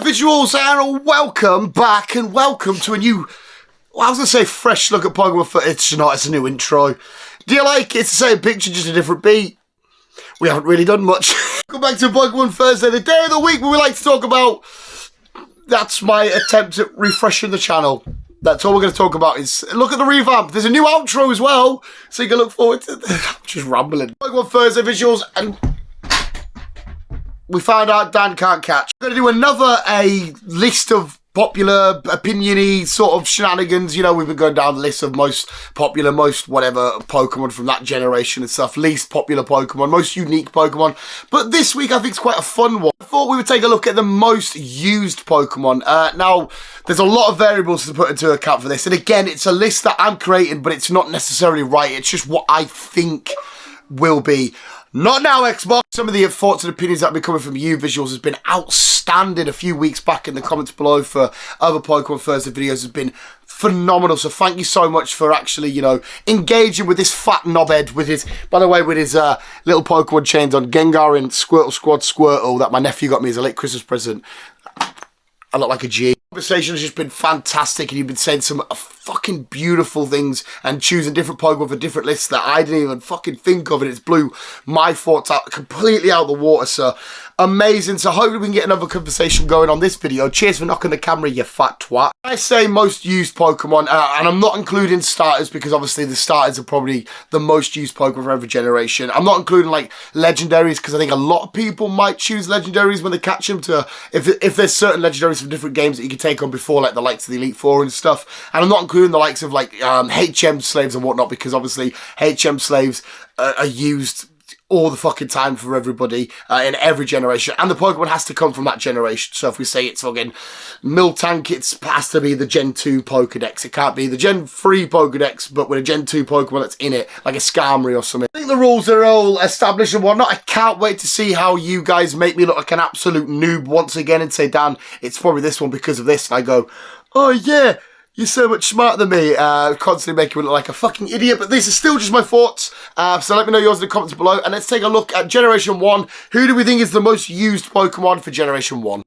visuals, and welcome back and welcome to a new, well, I was going to say fresh look at Pokémon, but it's not, it's a new intro. Do you like it? It's the same picture, just a different beat. We haven't really done much. Welcome back to Pokémon Thursday, the day of the week where we like to talk about, that's my attempt at refreshing the channel. That's all we're going to talk about is, look at the revamp. There's a new outro as well, so you can look forward to just rambling. Pokémon Thursday visuals, and we found out Dan can't catch. We're going to do another list of popular, opinion-y sort of shenanigans. You know, we've been going down the list of most popular, most whatever Pokemon from that generation and stuff. Least popular Pokemon, most unique Pokemon. But this week, I think it's quite a fun one. I thought we would take a look at the most used Pokemon. Now, there's a lot of variables to put into account for this. And again, it's a list that I'm creating, but it's not necessarily right. It's just what I think will be. Not now, Xbox. Some of the thoughts and opinions that have been coming from you visuals has been outstanding a few weeks back in the comments below for other Pokemon Thursday videos has been phenomenal. So thank you so much for actually, you know, engaging with this fat knobhead with his, by the way, with his little Pokemon chains on Gengar and Squirtle Squad Squirtle that my nephew got me as a late Christmas present. I look like a G. The conversation has just been fantastic, and you've been saying some fucking beautiful things and choosing different Pokemon for different lists that I didn't even fucking think of, and it's blew my thoughts out completely out of the water, so amazing. So hopefully we can get another conversation going on this video. Cheers for knocking the camera, you fat twat. I say most used Pokemon, and I'm not including starters because obviously the starters are probably the most used Pokemon for every generation. I'm not including like legendaries because I think a lot of people might choose legendaries when they catch them to, if there's certain legendaries from different games that you can take on before, like the likes of the Elite Four and stuff. And I'm not including the likes of like HM slaves and whatnot because obviously HM slaves are used all the fucking time for everybody in every generation, and the Pokemon has to come from that generation. So if we say it's fucking Miltank, it has to be the Gen 2 Pokedex. It can't be the Gen 3 Pokedex, but with a Gen 2 Pokemon that's in it, like a Skarmory or something. I think the rules are all established and whatnot. I can't wait to see how you guys make me look like an absolute noob once again and say, Dan, it's probably this one because of this. And I go, oh yeah, you're so much smarter than me, constantly making me look like a fucking idiot, but this is still just my thoughts, so let me know yours in the comments below, and let's take a look at Generation 1. Who do we think is the most used Pokemon for Generation 1?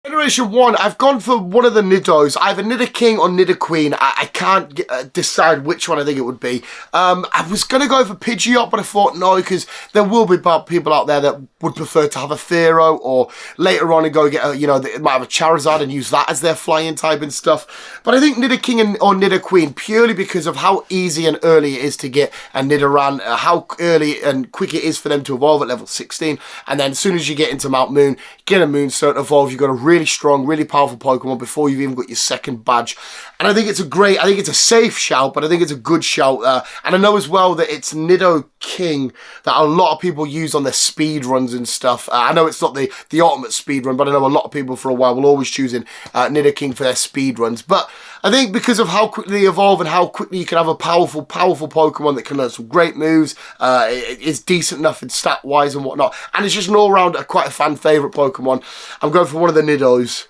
Generation 1, I've gone for one of the Nidos, either Nidoking or Nidoqueen. I can't decide which one I think it would be. I was going to go for Pidgeot, but I thought no, because there will be people out there that would prefer to have a Thero, or later on and go get a, you know, they might have a Charizard and use that as their flying type and stuff. But I think Nidoking or Nidoqueen, purely because of how easy and early it is to get a Nidoran, how early and quick it is for them to evolve at level 16. And then as soon as you get into Mount Moon, get a Moonstone evolve, you've got a really strong, really powerful Pokemon before you've even got your second badge. And I think it's I think it's a safe shout, but I think it's a good shout. And I know as well that it's Nidoking that a lot of people use on their speed runs and stuff. I know it's not the ultimate speed run, but I know a lot of people for a while will always choosing Nidoking for their speed runs. But I think because of how quickly they evolve and how quickly you can have a powerful Pokemon that can learn some great moves, it's decent enough in stat-wise and whatnot. And it's just an all-round, quite a fan favourite Pokemon. I'm going for one of the Nidos.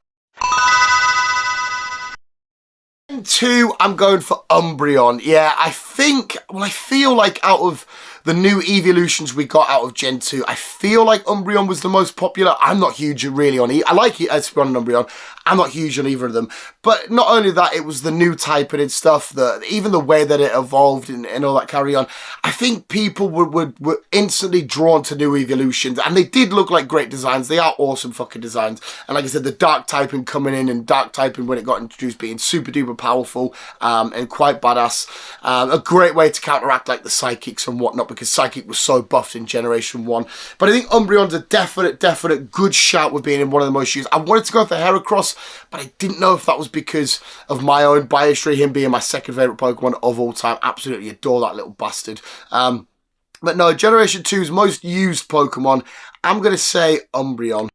2, I'm going for Umbreon. Yeah, I feel like out of the new evolutions we got out of Gen 2, I feel like Umbreon was the most popular. I'm not huge really on I like Espeon and Umbreon. I'm not huge on either of them. But not only that, it was the new typing and stuff, even the way that it evolved and all that carry on. I think people were instantly drawn to new evolutions, and they did look like great designs. They are awesome fucking designs. And like I said, the dark typing coming in, and dark typing when it got introduced being super duper powerful and quite badass. A great way to counteract like the Psychics and whatnot, because Psychic was so buffed in Generation 1. But I think Umbreon's a definite good shout with being in one of the most used. I wanted to go for Heracross, but I didn't know if that was because of my own biasry, him being my second favourite Pokemon of all time. Absolutely adore that little bastard. But no, Generation 2's most used Pokemon, I'm going to say Umbreon.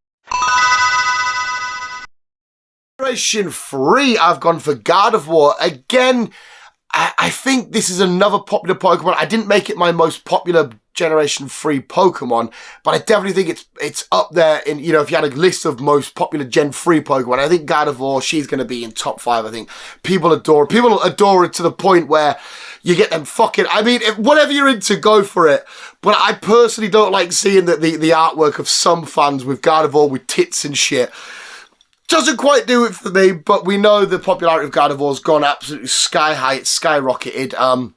Generation 3, I've gone for Gardevoir. Again, I think this is another popular Pokemon. I didn't make it my most popular Generation 3 Pokemon, but I definitely think it's up there in, you know, if you had a list of most popular Gen 3 Pokemon, I think Gardevoir, she's going to be in top 5, I think. People adore it to the point where you get them fucking, I mean, whatever you're into, go for it. But I personally don't like seeing the artwork of some fans with Gardevoir with tits and shit. Doesn't quite do it for me, but we know the popularity of Gardevoir's gone absolutely sky high. It's skyrocketed.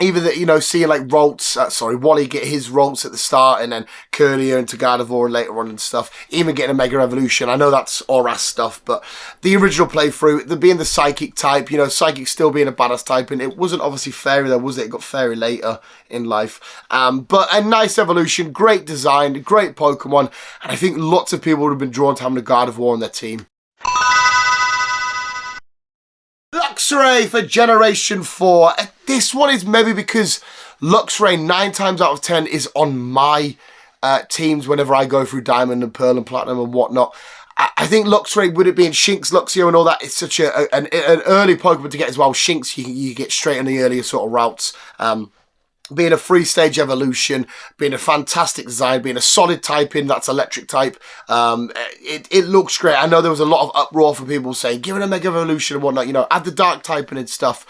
Even that, you know, seeing like Wally get his Ralts at the start and then Curlier into Gardevoir and later on and stuff. Even getting a Mega Evolution. I know that's Oras stuff, but the original playthrough, the being the Psychic type, you know, Psychic still being a badass type, and it wasn't obviously Fairy though, was it? It got Fairy later in life. But a nice evolution, great design, great Pokemon, and I think lots of people would have been drawn to having a Gardevoir on their team. Luxray for Generation 4. This one is maybe because Luxray 9 times out of 10 is on my teams whenever I go through Diamond and Pearl and Platinum and whatnot. I think Luxray, with it being Shinx, Luxio and all that, it's such an early Pokemon to get as well. Shinx, you get straight on the earlier sort of routes. Being a 3-stage evolution, being a fantastic design, being a solid typing, that's electric type. It looks great. I know there was a lot of uproar from people saying, give it a Mega Evolution and whatnot, you know, add the dark typing and stuff,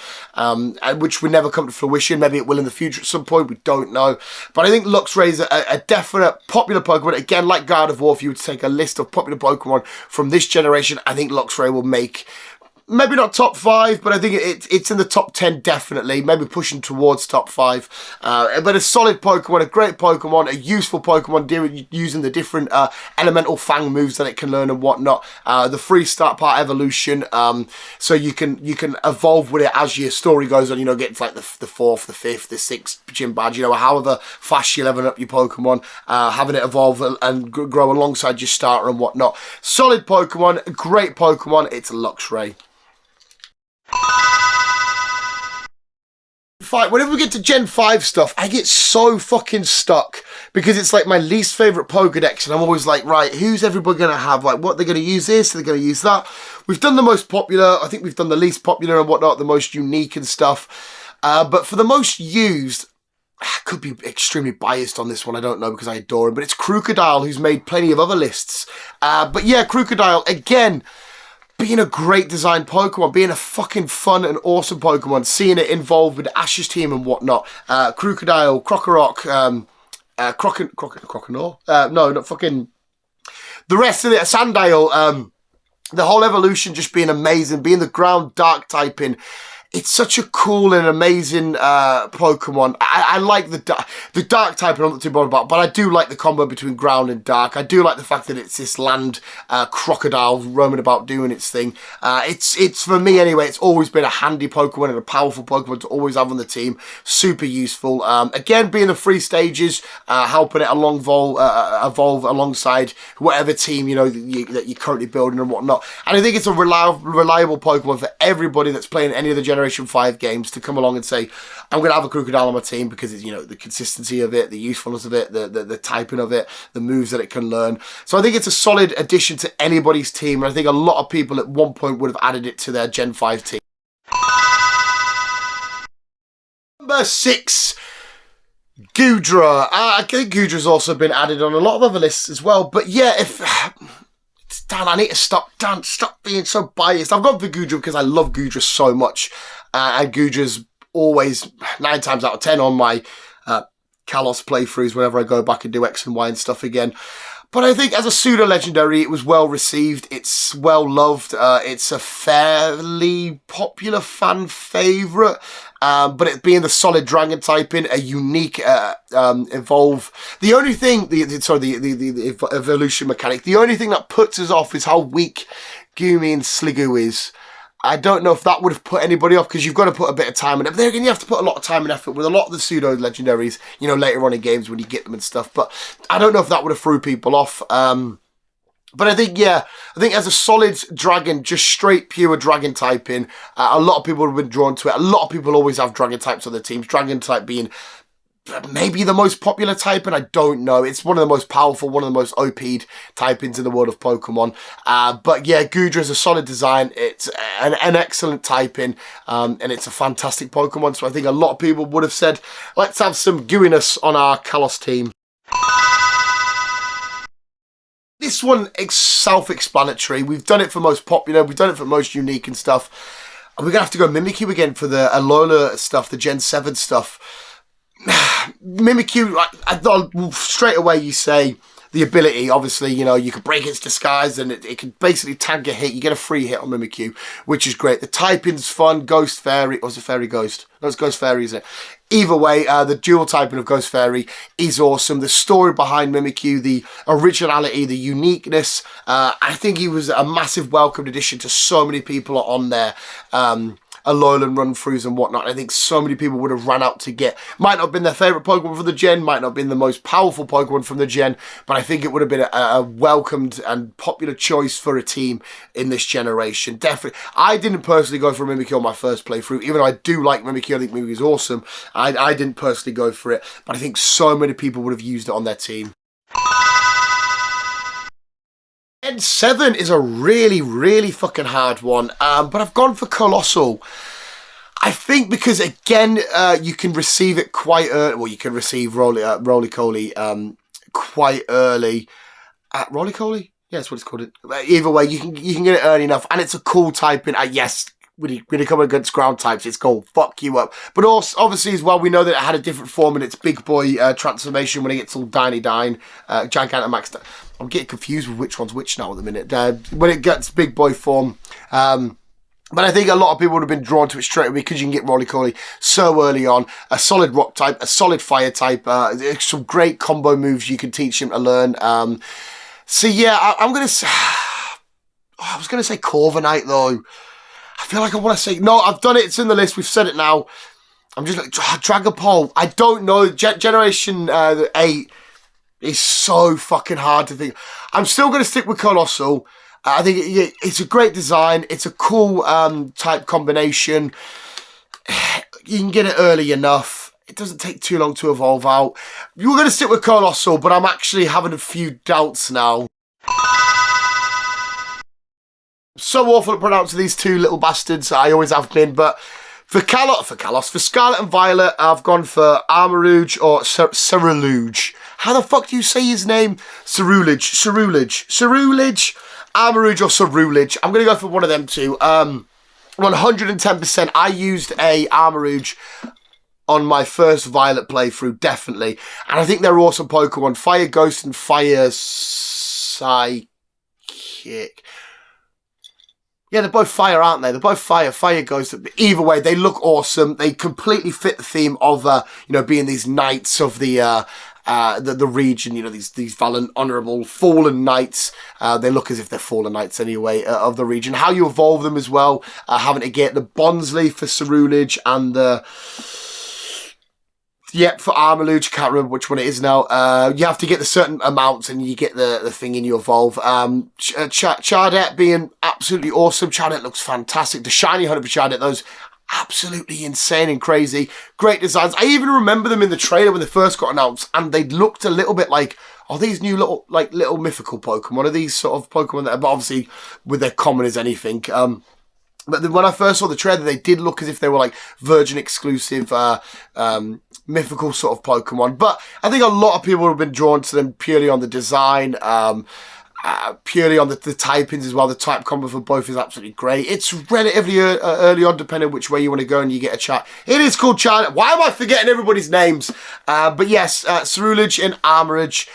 which would never come to fruition. Maybe it will in the future at some point, we don't know. But I think Luxray is a definite popular Pokemon. Again, like Gardevoir, if you were to take a list of popular Pokemon from this generation, I think Luxray will make... maybe not top 5, but I think it's in the top 10 definitely. Maybe pushing towards top 5. But a solid Pokemon, a great Pokemon, a useful Pokemon, using the different elemental fang moves that it can learn and whatnot. The free start part evolution, so you can evolve with it as your story goes on. You know, get to like the 4th, the 5th, the 6th gym badge. You know, however fast you level up your Pokemon, having it evolve and grow alongside your starter and whatnot. Solid Pokemon, great Pokemon. It's Luxray. Whenever we get to Gen 5 stuff, I get so fucking stuck because it's like my least favourite Pokedex, and I'm always like, right, who's everybody going to have? Like, what, they're going to use this, they're going to use that. We've done the most popular, I think we've done the least popular and whatnot, the most unique and stuff. But for the most used, I could be extremely biased on this one, I don't know, because I adore him, but it's Crocodile, who's made plenty of other lists. But yeah, Crocodile, again... being a great design Pokemon, being a fucking fun and awesome Pokemon, seeing it involved with Ash's team and whatnot. Crocodile, Crocorock, Croconaw? No, not fucking... the rest of it, Sandile, the whole evolution just being amazing, being the ground dark typing. It's such a cool and amazing Pokemon. I like the dark type, I'm not too bothered about, but I do like the combo between ground and dark. I do like the fact that it's this land crocodile roaming about doing its thing. It's for me anyway, it's always been a handy Pokemon and a powerful Pokemon to always have on the team. Super useful. Again, being the 3 stages, helping it evolve alongside whatever team, you know, that you're currently building and whatnot. And I think it's a reliable Pokemon for everybody that's playing any of the Generation 5 games to come along and say, I'm going to have a Crocodile on my team because it's, you know, the consistency of it, the usefulness of it, the typing of it, the moves that it can learn. So I think it's a solid addition to anybody's team, and I think a lot of people at one point would have added it to their Gen 5 team. Number 6, Goodra. I think Goodra's also been added on a lot of other lists as well, but yeah, Dan, I need to stop being so biased. I've gone for Goodra because I love Goodra so much. And Goodra's always 9 times out of 10 on my Kalos playthroughs whenever I go back and do X and Y and stuff again. But I think as a pseudo-legendary, it was well received. It's well loved. It's a fairly popular fan favourite. But it being the solid dragon typing, a unique evolve. The only thing, the evolution mechanic, the only thing that puts us off is how weak Goomy and Sliggoo is. I don't know if that would have put anybody off, because you've got to put a bit of time in it. But then again, you have to put a lot of time and effort with a lot of the pseudo-legendaries, you know, later on in games when you get them and stuff. But I don't know if that would have threw people off. But I think, yeah, as a solid dragon, just straight pure dragon typing, a lot of people have been drawn to it. A lot of people always have dragon types on their teams. Dragon type being maybe the most popular typing, I don't know. It's one of the most powerful, one of the most OP'd typings in the world of Pokemon. But yeah, Goodra is a solid design. It's an excellent typing, and it's a fantastic Pokemon. So I think a lot of people would have said, let's have some gooiness on our Kalos team. This one is self-explanatory. We've done it for most popular, we've done it for most unique and stuff. And we're going to have to go Mimikyu again for the Alola stuff, the Gen 7 stuff. Mimikyu, I thought straight away you say the ability, obviously, you know, you can break its disguise and it can basically tag a hit. You get a free hit on Mimikyu, which is great. The typing's fun. Ghost Fairy, or was it Fairy Ghost? No, it's Ghost Fairy, isn't it? Either way, the dual typing of Ghost Fairy is awesome. The story behind Mimikyu, the originality, the uniqueness, I think he was a massive welcomed addition to so many people on there. Alolan run-throughs and whatnot. I think so many people would have ran out to get. Might not have been their favourite Pokemon from the gen, might not have been the most powerful Pokemon from the gen, but I think it would have been a welcomed and popular choice for a team in this generation. Definitely. I didn't personally go for Mimikyu on my first playthrough, even though I do like Mimikyu. I think Mimikyu is awesome. I didn't personally go for it, but I think so many people would have used it on their team. Gen 7 is a really, really fucking hard one, but I've gone for Colossal. I think because, again, you can receive it quite early. Well, you can receive Roly-Coly quite early. Roly-Coly? Yeah, that's what it's called. Either way, you can get it early enough, and it's a cool typing. Yes, when you come against ground types, it's called fuck you up. But also, obviously, as well, we know that it had a different form in its big boy transformation when it gets all Gigantamax. I'm getting confused with which one's which now at the minute. When it gets big boy form. But I think a lot of people would have been drawn to it straight away because you can get Roly-Coly so early on. A solid rock type, a solid fire type. Some great combo moves you can teach him to learn. So yeah, I'm going to say... I was going to say Corviknight though. I feel like I want to say... No, I've done it. It's in the list. We've said it now. I'm just like... Dragapult. I don't know. Generation 8... It's so fucking hard to think. I'm still going to stick with Colossal. I think it's a great design. It's a cool type combination. You can get it early enough. It doesn't take too long to evolve out. You're going to stick with Colossal, but I'm actually having a few doubts now. So awful at pronouncing these two little bastards. I always have been, but... For Scarlet and Violet, I've gone for Armarouge or Ceruledge. How the fuck do you say his name? Ceruledge. Armarouge or Ceruledge. I'm going to go for one of them two. 110%. I used a Armarouge on my first Violet playthrough, definitely. And I think they're awesome Pokemon. Fire Ghost and Fire Psychic. Yeah, they're both fire, aren't they? They're both fire. Fire Ghost. Either way, they look awesome. They completely fit the theme of, being these knights of the region. You know, these valiant, honourable, fallen knights. They look as if they're fallen knights anyway of the region. How you evolve them as well. Having to get the Bonsly for Ceruledge and the... Yep, for Armarouge, can't remember which one it is now. You have to get the certain amounts and you get the thing and you evolve. Chardet being absolutely awesome. Chardet looks fantastic. The shiny 100% Chardet, those absolutely insane and crazy. Great designs. I even remember them in the trailer when they first got announced and they looked a little bit like, are these new little mythical Pokemon? Are these sort of Pokemon that are obviously with their common as anything? But when I first saw the trailer, they did look as if they were like Virgin exclusive, mythical sort of Pokemon. But I think a lot of people have been drawn to them purely on the design, purely on the typings as well. The type combo for both is absolutely great. It's relatively early on, depending which way you want to go, and you get a chat. It is called Chardet. Why am I forgetting everybody's names? But yes, Ceruledge and Armarouge.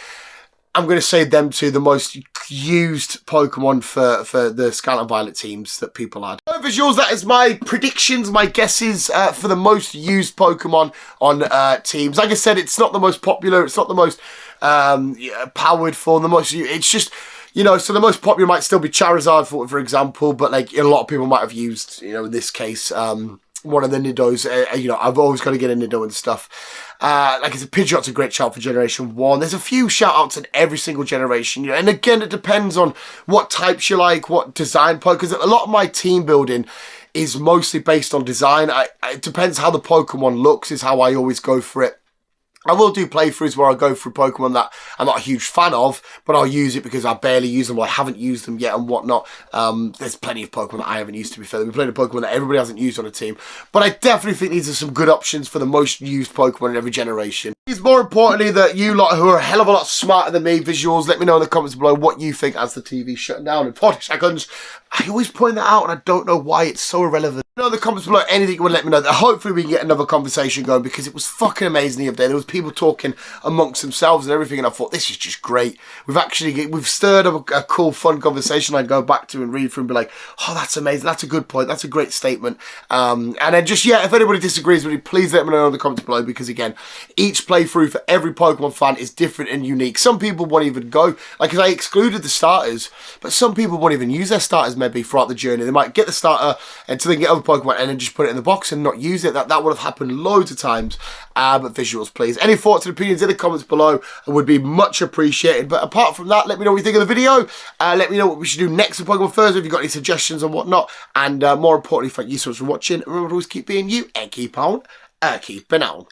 I'm going to say them two, the most used Pokemon for the Scarlet and Violet teams that people had. So visuals, that is my predictions, my guesses for the most used Pokemon on teams. Like I said, it's not the most popular, it's not the most powered for, the most, it's just, so the most popular might still be Charizard, for example, but like a lot of people might have used, in this case, one of the Nidos. I've always got to get a Nido and stuff. Like it's a Pidgeot's a great shout for Generation 1. There's a few shout-outs in every single generation. And again, it depends on what types you like, what design, because a lot of my team building is mostly based on design. It depends how the Pokemon looks, is how I always go for it. I will do playthroughs where I go through Pokemon that I'm not a huge fan of, but I'll use it because I barely use them or I haven't used them yet and whatnot. There's plenty of Pokemon that I haven't used, to be fair. We've played a Pokemon that everybody hasn't used on a team, but I definitely think these are some good options for the most used Pokemon in every generation. It's more importantly that you lot who are a hell of a lot smarter than me, visuals, let me know in the comments below what you think as the TV shutting down in 40 seconds. I always point that out and I don't know why it's so irrelevant. Let me know in the comments below anything you want to let me know. That hopefully we can get another conversation going because it was fucking amazing the other day. There was people talking amongst themselves and everything and I thought this is just great. We've stirred up a cool fun conversation I'd go back to and read through and be like, oh that's amazing, that's a good point, that's a great statement. And then just yeah, if anybody disagrees with me, please let me know in the comments below because again, each playthrough for every Pokemon fan is different and unique. Some people won't even go, like I excluded the starters, but some people won't even use their starters maybe throughout the journey. They might get the starter until they get other Pokemon and then just put it in the box and not use it. That would have happened loads of times. But visuals, please. Any thoughts and opinions in the comments below would be much appreciated. But apart from that, let me know what you think of the video. Let me know what we should do next for Pokemon Thursday if you've got any suggestions and whatnot. And more importantly, thank you so much for watching. Remember to always keep being you and keep on keeping on.